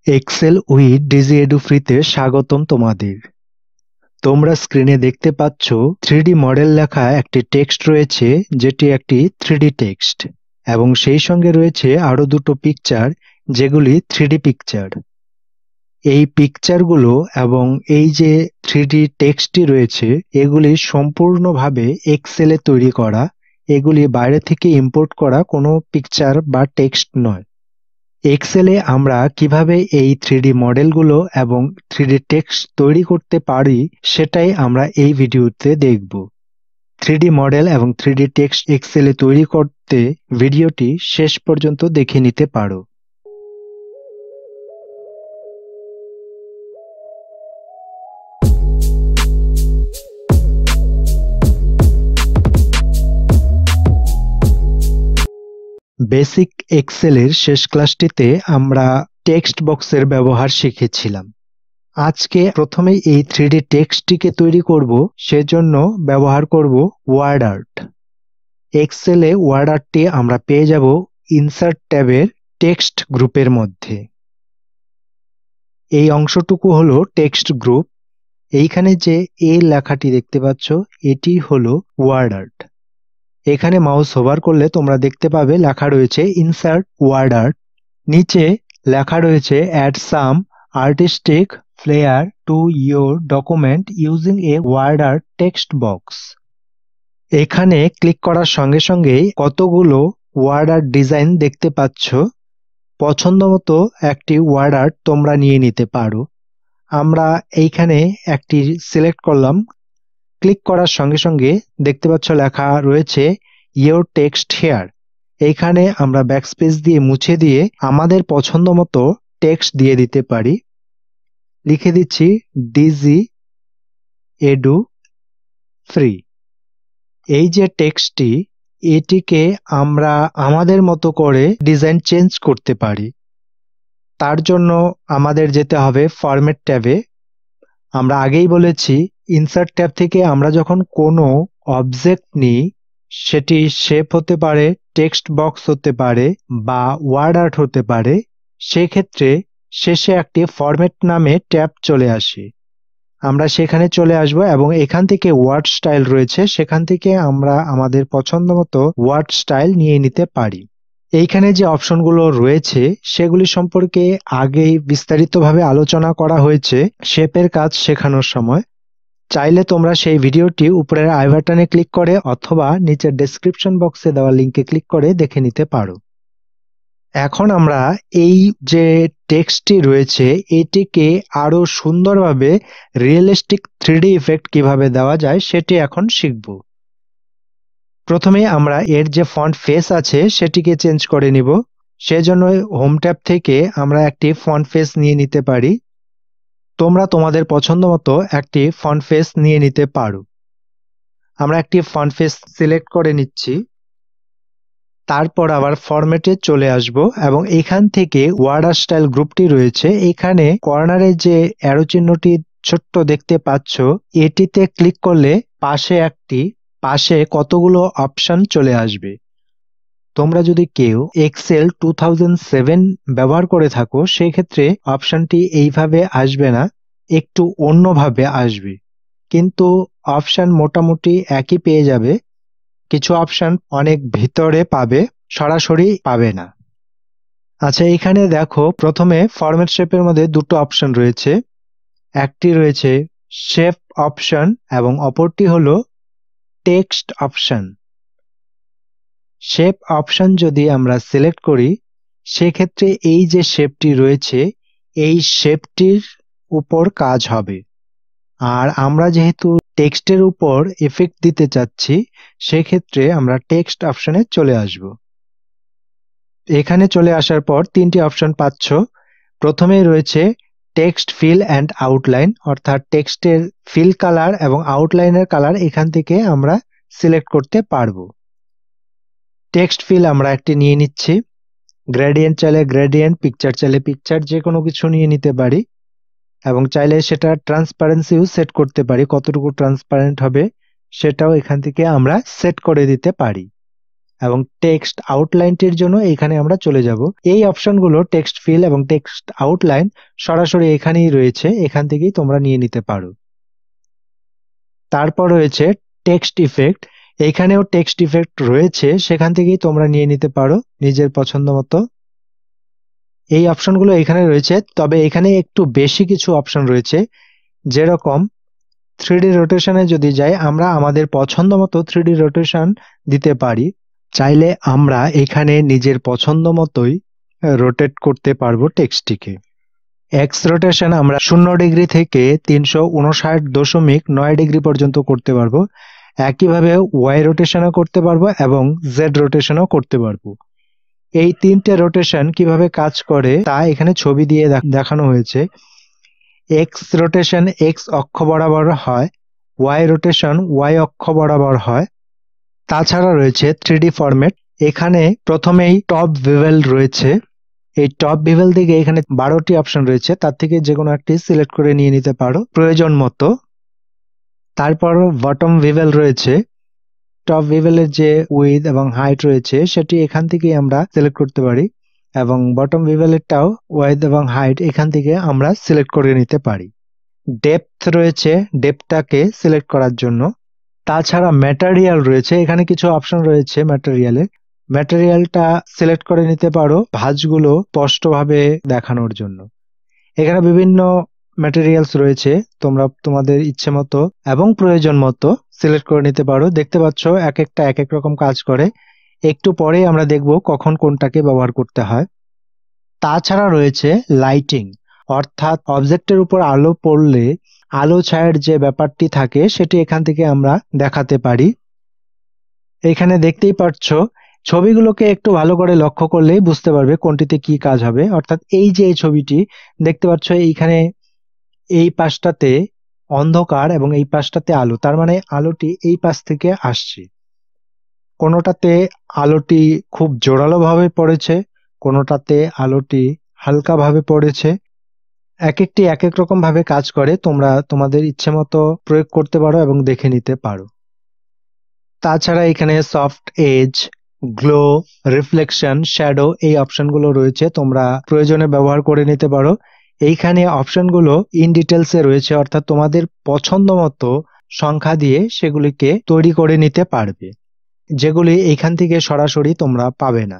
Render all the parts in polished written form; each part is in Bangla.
এক্সেল উইথ ডিজি এডু ফ্রিতে স্বাগতম তোমাদের। তোমরা স্ক্রিনে দেখতে পাচ্ছ 3D মডেল লেখা একটি টেক্সট রয়েছে, যেটি একটি 3D টেক্সট, এবং সেই সঙ্গে রয়েছে আরো দুটো পিকচার, যেগুলি 3D পিকচার। এই পিকচারগুলো এবং এই যে 3D টেক্সটটি রয়েছে, এগুলি সম্পূর্ণভাবে এক্সেলে তৈরি করা। এগুলি বাইরে থেকে ইম্পোর্ট করা কোনো পিকচার বা টেক্সট নয়। এক্সেলে আমরা কিভাবে এই 3D মডেলগুলো এবং 3D টেক্সট তৈরি করতে পারি, সেটাই আমরা এই ভিডিওতে দেখব। 3D মডেল এবং 3D টেক্সট এক্সেলে তৈরি করতে ভিডিওটি শেষ পর্যন্ত দেখে নিতে পারো। বেসিক এক্সেলের শেষ ক্লাসটিতে আমরা টেক্সট বক্সের ব্যবহার শিখেছিলাম। আজকে প্রথমেই এই 3D টেক্সটটিকে তৈরি করব, সেজন্য ব্যবহার করব ওয়ার্ড আর্ট। এক্সেলে ওয়ার্ড আর্টটি আমরা পেয়ে যাব ইনসার্ট ট্যাবের টেক্সট গ্রুপের মধ্যে। এই অংশটুকু হলো টেক্সট গ্রুপ। এইখানে যে এ লেখাটি দেখতে পাচ্ছ, এটি হলো ওয়ার্ড আর্ট। এখানে মাউস হোভার করলে তোমরা দেখতে পাবে লেখা রয়েছে ইনসার্ট ওয়ার্ড আর্ট। নিচে লেখা রয়েছে add some artistic flair to your document using a word art text box. এখানে ক্লিক করার সঙ্গে সঙ্গেই কতগুলো ওয়ার্ড আর্ট ডিজাইন দেখতে পাচ্ছ। পছন্দ মতো একটি ওয়ার্ড আর্ট তোমরা নিয়ে নিতে পারো। আমরা এইখানে একটি সিলেক্ট করলাম। ক্লিক করার সঙ্গে সঙ্গে দেখতে পাচ্ছ লেখা রয়েছে ইয়োর টেক্সট হেয়ার। এইখানে আমরা ব্যাকস্পেস দিয়ে মুছে দিয়ে আমাদের পছন্দ মতো টেক্সট দিয়ে দিতে পারি। লিখে দিচ্ছি ডিজি এডু ফ্রি। এই যে টেক্সটটি, এটিকে আমরা আমাদের মতো করে ডিজাইন চেঞ্জ করতে পারি। তার জন্য আমাদের যেতে হবে ফরম্যাট ট্যাবে। আমরা আগেই বলেছি, ইনসার্ট ট্যাব থেকে আমরা যখন কোনো অবজেক্ট নিই, সেটি শেপ হতে পারে, টেক্সট বক্স হতে পারে, বা ওয়ার্ড আর্ট হতে পারে, সেক্ষেত্রে শেষে একটি ফরম্যাট নামে ট্যাব চলে আসে। আমরা সেখানে চলে আসব এবং এখান থেকে ওয়ার্ড স্টাইল রয়েছে, সেখান থেকে আমরা আমাদের পছন্দ মতো ওয়ার্ড স্টাইল নিয়ে নিতে পারি। এইখানে যে অপশনগুলো রয়েছে, সেগুলি সম্পর্কে আগেই বিস্তারিতভাবে আলোচনা করা হয়েছে শেপের কাজ শেখানোর সময়। চাইলে তোমরা সেই ভিডিওটি উপরের আই বাটনে ক্লিক করে অথবা নিচের ডেসক্রিপশন বক্সে দেওয়া লিঙ্কে ক্লিক করে দেখে নিতে পারো। এখন আমরা এই যে টেক্সটটি রয়েছে, এটিকে আরো সুন্দরভাবে রিয়েলিস্টিক 3D ইফেক্ট কিভাবে দেওয়া যায় সেটি এখন শিখব। প্রথমে আমরা এর যে ফন্ট ফেস আছে সেটিকে চেঞ্জ করে নিব। সেজন্য হোম ট্যাব থেকে আমরা একটি ফন্ট ফেস নিয়ে নিতে পারি। তোমরা তোমাদের পছন্দ মতো একটি ফন্ট ফেস নিয়ে নিতে পারো। আমরা একটি ফন্ট ফেস সিলেক্ট করে নিচ্ছি। তারপর আবার ফরম্যাটে চলে আসব এবং এখান থেকে ওয়ার্ড আর্ট স্টাইল গ্রুপটি রয়েছে, এখানে কর্নারে যে অ্যারো চিহ্নটি ছোট্ট দেখতে পাচ্ছ, এটিতে ক্লিক করলে পাশে কতগুলো অপশন চলে আসবে। তোমরা যদি কেউ এক্সেল 2007 ব্যবহার করে থাকো, সেক্ষেত্রে অপশনটি এইভাবে আসবে না, একটু অন্যভাবে আসবে, কিন্তু অপশন মোটামুটি একই পেয়ে যাবে। কিছু অপশন অনেক ভিতরে পাবে, সরাসরি পাবে না। আচ্ছা, এখানে দেখো প্রথমে ফরম্যাট শেপের মধ্যে দুটো অপশন রয়েছে। একটি রয়েছে শেপ অপশন এবং অপরটি হলো টেক্সট অপশন। শেপ অপশন যদি আমরা সিলেক্ট করি, সেক্ষেত্রে এই যে শেপটি রয়েছে, এই শেপটির উপর কাজ হবে। আর আমরা যেহেতু টেক্সটের উপর এফেক্ট দিতে চাচ্ছি, সেক্ষেত্রে আমরা টেক্সট অপশনে চলে আসব। এখানে চলে আসার পর তিনটি অপশন পাচ্ছ। প্রথমেই রয়েছে টেক্সট ফিল অ্যান্ড আউটলাইন, অর্থাৎ টেক্সটের ফিল কালার এবং আউটলাইনের কালার এখান থেকে আমরা সিলেক্ট করতে পারবো। টেক্সট ফিল আমরা একটি নিয়ে নিচ্ছি। গ্রেডিয়েন্ট চাইলে গ্রেডিয়েন্ট, পিকচার চাইলে পিকচার, যে কোনো কিছু নিয়ে নিতে পারি। এবং চাইলে সেটা ট্রান্সপারেন্সিও সেট করতে পারি, কতটুকু ট্রান্সপারেন্ট হবে সেটাও এখান থেকে আমরা সেট করে দিতে পারি। এবং টেক্সট আউটলাইনটির জন্য এখানে আমরা চলে যাব। এই অপশনগুলো টেক্সট ফিল এবং টেক্সট আউটলাইন সরাসরি এখানেই রয়েছে, এখান থেকেই তোমরা নিয়ে নিতে পারো। তারপর রয়েছে টেক্সট ইফেক্ট, এখানেও টেক্সট ইফেক্ট রয়েছে, সেখান থেকেই তোমরা নিয়ে নিতে পারো নিজের পছন্দ মতো। এই অপশনগুলো এখানে রয়েছে, তবে এখানে একটু বেশি কিছু অপশন রয়েছে, যেরকম 3D রোটেশনে যদি যাই আমরা আমাদের পছন্দ মতো 3D রোটেশন দিতে পারি। চাইলে আমরা এখানে নিজের পছন্দ মতোই রোটেট করতে পারবো টেক্সটটিকে। এক্স রোটেশন আমরা 0 ডিগ্রি থেকে 359.9 ডিগ্রি পর্যন্ত করতে পারবো। একইভাবে ওয়াই রোটেশনও করতে পারবো এবং জেড রোটেশনও করতে পারবো। এই তিনটে রোটেশন কিভাবে কাজ করে তা এখানে ছবি দিয়ে দেখানো হয়েছে। এক্স রোটেশন এক্স অক্ষ বরাবর হয়, ওয়াই রোটেশন ওয়াই অক্ষ বরাবর হয়। তাছাড়া রয়েছে 3D ফরম্যাট, এখানে প্রথমেই টপ ভিভেল রয়েছে। এই টপ ভিভেল থেকে এখানে 12টি অপশন রয়েছে, তার থেকে যে কোনো একটি সিলেক্ট করে নিয়ে নিতে পারো প্রয়োজন মতো। তারপর বটম ভিভেল রয়েছে, টপ ভিভেলের যে উইথ এবং হাইট রয়েছে সেটি এখান থেকেই আমরা সিলেক্ট করতে পারি, এবং বটম ভিভেলেরটাও উইথ এবং হাইট এখান থেকে আমরা সিলেক্ট করে নিতে পারি। ডেপথ রয়েছে, ডেপথটাকে সিলেক্ট করার জন্য। তাছাড়া ম্যাটেরিয়াল রয়েছে, এখানে কিছু অপশন রয়েছে ম্যাটেরিয়ালের, ম্যাটেরিয়ালটা সিলেক্ট করে নিতে পারো ভাঁজগুলো স্পষ্টভাবে দেখানোর জন্য। এখানে বিভিন্ন ম্যাটেরিয়ালস রয়েছে, তোমরা তোমাদের ইচ্ছে মতো এবং প্রয়োজন মতো সিলেক্ট করে নিতে পারো। দেখতে পাচ্ছ এক একটা এক এক রকম কাজ করে, একটু পরে আমরা দেখব কখন কোনটাকে ব্যবহার করতে হয়। তাছাড়া রয়েছে লাইটিং, অর্থাৎ অবজেক্টের উপর আলো পড়লে আলো ছায়ার যে ব্যাপারটি থাকে সেটি এখান থেকে আমরা দেখাতে পারি। এখানে দেখতেই পাচ্ছ, ছবিগুলোকে একটু ভালো করে লক্ষ্য করলেই বুঝতে পারবে কোনটিতে কি কাজ হবে। অর্থাৎ এই যে ছবিটি দেখতে পাচ্ছ, এইখানে এই পাশটাতে অন্ধকার এবং এই পাশটাতে আলো, তার মানে আলোটি এই পাশ থেকে আসছে। কোনোটাতে আলোটি খুব জোরালো ভাবে পড়েছে, কোনোটাতে আলোটি হালকা ভাবে পড়েছে। এক একটি এক এক রকম ভাবে কাজ করে, তোমরা তোমাদের ইচ্ছে মতো প্রয়োগ করতে পারো এবং দেখে নিতে পারো। তাছাড়া এখানে soft edge, glow, reflection, shadow এই অপশনগুলো রয়েছে, তোমরা প্রয়োজনে ব্যবহার করে নিতে পারো। এইখানে অপশনগুলো ইন ডিটেলসে রয়েছে, অর্থাৎ তোমাদের পছন্দ মতো সংখ্যা দিয়ে সেগুলিকে তৈরি করে নিতে পারবে, যেগুলি এইখান থেকে সরাসরি তোমরা পাবে না।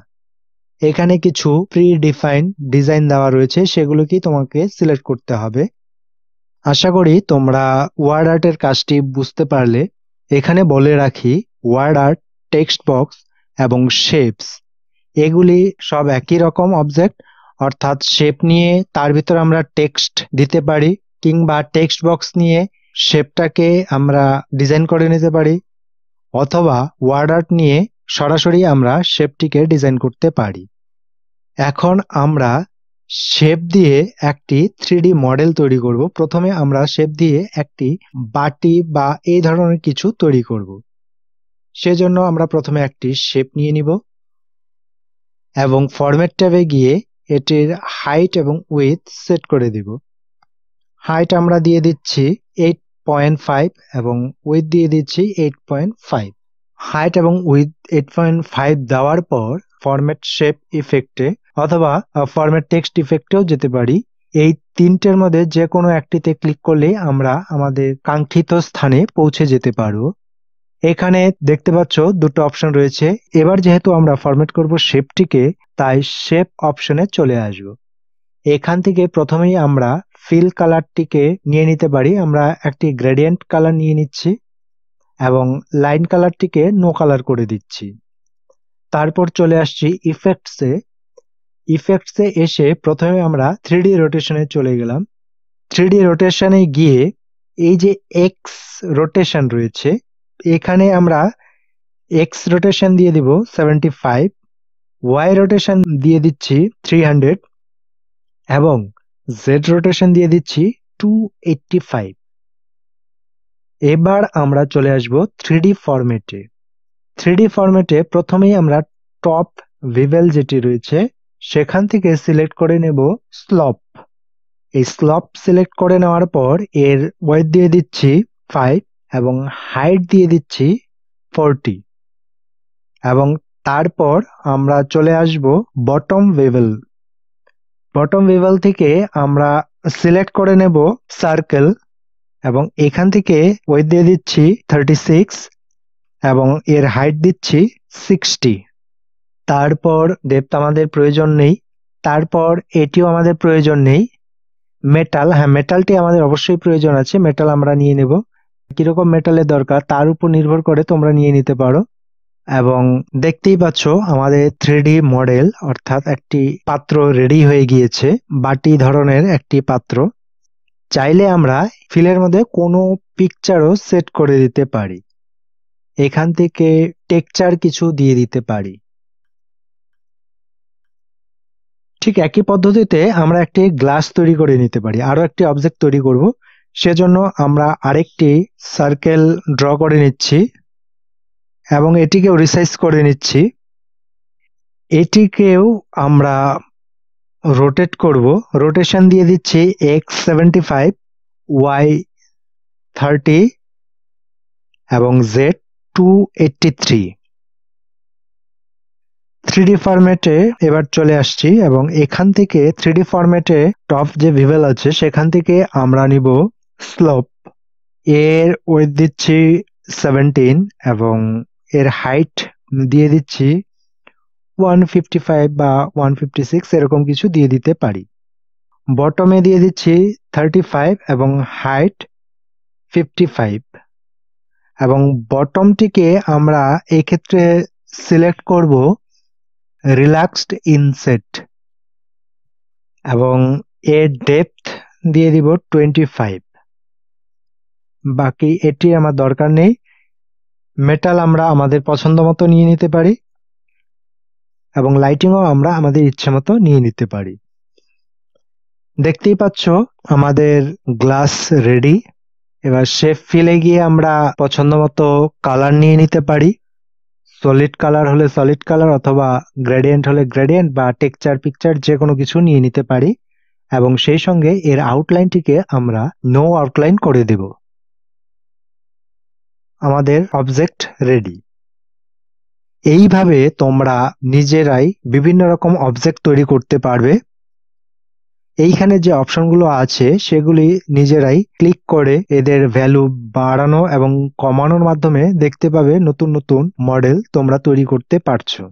এখানে কিছু প্রি ডিফাইন্ড ডিজাইন দেওয়া রয়েছে, সেগুলোকেই তোমাকে সিলেক্ট করতে হবে। আশা করি তোমরা ওয়ার্ড আর্টের কাজটি বুঝতে পারলে। এখানে বলে রাখি, ওয়ার্ড আর্ট, টেক্সট বক্স এবং শেপস এগুলি সব একই রকম অবজেক্ট, অর্থাৎ শেপ নিয়ে তার ভিতর আমরা টেক্সট দিতে পারি, কিংবা টেক্সট বক্স নিয়ে শেপটাকে আমরা ডিজাইন করে নিতে পারি, অথবা ওয়ার্ড আর্ট নিয়ে সরাসরি আমরা শেপটিকে ডিজাইন করতে পারি। এখন আমরা শেপ দিয়ে একটি 3D মডেল তৈরি করব। প্রথমে আমরা শেপ দিয়ে একটি বাটি বা এই ধরনের কিছু তৈরি করব। সেজন্য আমরা প্রথমে একটি শেপ নিয়ে নিব এবং ফরম্যাট ট্যাবে গিয়ে এটির হাইট এবং উইডথ সেট করে দিব। হাইট আমরা দিয়ে দিচ্ছি 8.5 এবং উইডথ দিয়ে দিচ্ছি 8.5। হাইট এবং উইডথ 8.5 দেওয়ার পর ফরম্যাট শেপ ইফেক্টে অথবা ফরম্যাট টেক্সট ইফেক্টেও যেতে পারি। এই তিনটের মধ্যে যে কোনো একটিতে ক্লিক করলেই আমরা আমাদের কাঙ্ক্ষিত স্থানে পৌঁছে যেতে পারবো। এখানে দেখতে পাচ্ছ দুটো অপশন রয়েছে। এবার যেহেতু আমরা ফরম্যাট করব শেপটিকে, তাই শেপ অপশনে চলে আসব। এখান থেকে প্রথমেই আমরা ফিল কালারটিকে নিয়ে নিতে পারি। আমরা একটি গ্রেডিয়েন্ট কালার নিয়ে নিচ্ছি এবং লাইন কালারটিকে নো কালার করে দিচ্ছি। তারপর চলে আসছি ইফেক্টসে। ইফেক্টসে এসে প্রথমে আমরা 3D রোটেশনে চলে গেলাম। 3D রোটেশনে গিয়ে এই যে এক্স রোটেশন রয়েছে, এখানে আমরা এক্স রোটেশন দিয়ে দিব 75, ওয়াই রোটেশন দিয়ে দিচ্ছি 300 এবং জেড রোটেশন দিয়ে দিচ্ছি 285। এবার আমরা চলে আসব 3D ফরম্যাটে। 3D ফরম্যাটে প্রথমেই আমরা টপ ভিভেল যেটি রয়েছে সেখান থেকে সিলেক্ট করে নেব স্লপ। এই স্লপ সিলেক্ট করে নেওয়ার পর এর ওয়েট দিয়ে দিচ্ছি 5 এবং হাইট দিয়ে দিচ্ছি 40 এবং তারপর আমরা চলে আসব বটম বেভেল। বটম বেভেল থেকে আমরা সিলেক্ট করে নেব সার্কেল এবং এখান থেকে ওয়েট দিয়ে দিচ্ছি 36 এবং এর হাইট দিচ্ছি 60। তারপর ডেপথ আমাদের প্রয়োজন নেই, তারপর এটিও আমাদের প্রয়োজন নেই। মেটাল, হ্যাঁ মেটালটি আমাদের অবশ্যই প্রয়োজন আছে, মেটাল আমরা নিয়ে নেব। কিরকম মেটালের দরকার তার উপর নির্ভর করে তোমরা নিয়ে নিতে পারো। এবং দেখতেই পাচ্ছ আমাদের 3D মডেল অর্থাৎ একটি পাত্র রেডি হয়ে গিয়েছে, বাটি ধরনের একটি পাত্র। চাইলে আমরা ফিলের মধ্যে কোনো পিকচারও সেট করে দিতে পারি, এখান থেকে টেক্সচার কিছু দিয়ে দিতে পারি। ঠিক একই পদ্ধতিতে আমরা একটি গ্লাস তৈরি করে নিতে পারি, আরো একটি অবজেক্ট তৈরি করব। সেজন্য আমরা আরেকটি সার্কেল ড্র করে নিচ্ছি এবং এটিকেও রিসাইজ করে নিচ্ছি। এটিকেও আমরা রোটেট করব, রোটেশন দিয়ে দিচ্ছি x75, y 30 এবং z 283। 3D ফরম্যাটে এবার চলে আসছি এবং এখান থেকে 3D ফরম্যাটে টপ যে বেভেল আছে সেখান থেকে আমরা নিব স্লোপ। এর ওয়েট দিচ্ছি 17 এবং এর হাইট দিয়ে দিচ্ছি 155 বা 156 এরকম কিছু দিয়ে দিতে পারি। বটমে দিয়ে দিচ্ছি 35 এবং হাইট 55 এবং বটমটিকে আমরা এই ক্ষেত্রে সিলেক্ট করব রিল্যাক্সড ইনসেট এবং এর ডেপথ দিয়ে দিব 25। বাকি এটি আমার দরকার নেই। মেটাল আমরা আমাদের পছন্দ মতো নিয়ে নিতে পারি এবং লাইটিংও আমরা আমাদের ইচ্ছে মতো নিয়ে নিতে পারি। দেখতেই পাচ্ছ আমাদের গ্লাস রেডি। এবার শেপ ফিলে গিয়ে আমরা পছন্দ মতো কালার নিয়ে নিতে পারি। সলিড কালার হলে সলিড কালার অথবা গ্রেডিয়েন্ট হলে গ্রেডিয়েন্ট বা টেক্সচার পিকচার যে কোনো কিছু নিয়ে নিতে পারি এবং সেই সঙ্গে এর আউটলাইনটিকে আমরা নো আউটলাইন করে দেব। আমাদের অবজেক্ট রেডি। এইভাবে তোমরা নিজেরাই বিভিন্ন রকম অবজেক্ট তৈরি করতে পারবে। এইখানে যে অপশনগুলো আছে সেগুলি নিজেরাই ক্লিক করে এদের ভ্যালু বাড়ানো এবং কমানোর মাধ্যমে দেখতে পাবে নতুন নতুন মডেল তোমরা তৈরি করতে পারছো।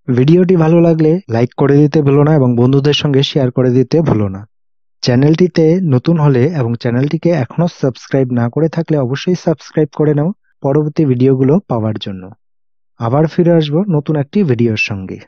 ভিডিওটি ভালো লাগলে লাইক করে দিতে ভুলো না এবং বন্ধুদের সঙ্গে শেয়ার করে দিতে ভুলো না। চ্যানেলটিতে নতুন হলে এবং চ্যানেলটিকে এখনো সাবস্ক্রাইব না করে থাকলে অবশ্যই সাবস্ক্রাইব করে নাও পরবর্তী ভিডিওগুলো পাওয়ার জন্য। আবার ফিরে আসবো নতুন একটি ভিডিওর সঙ্গে।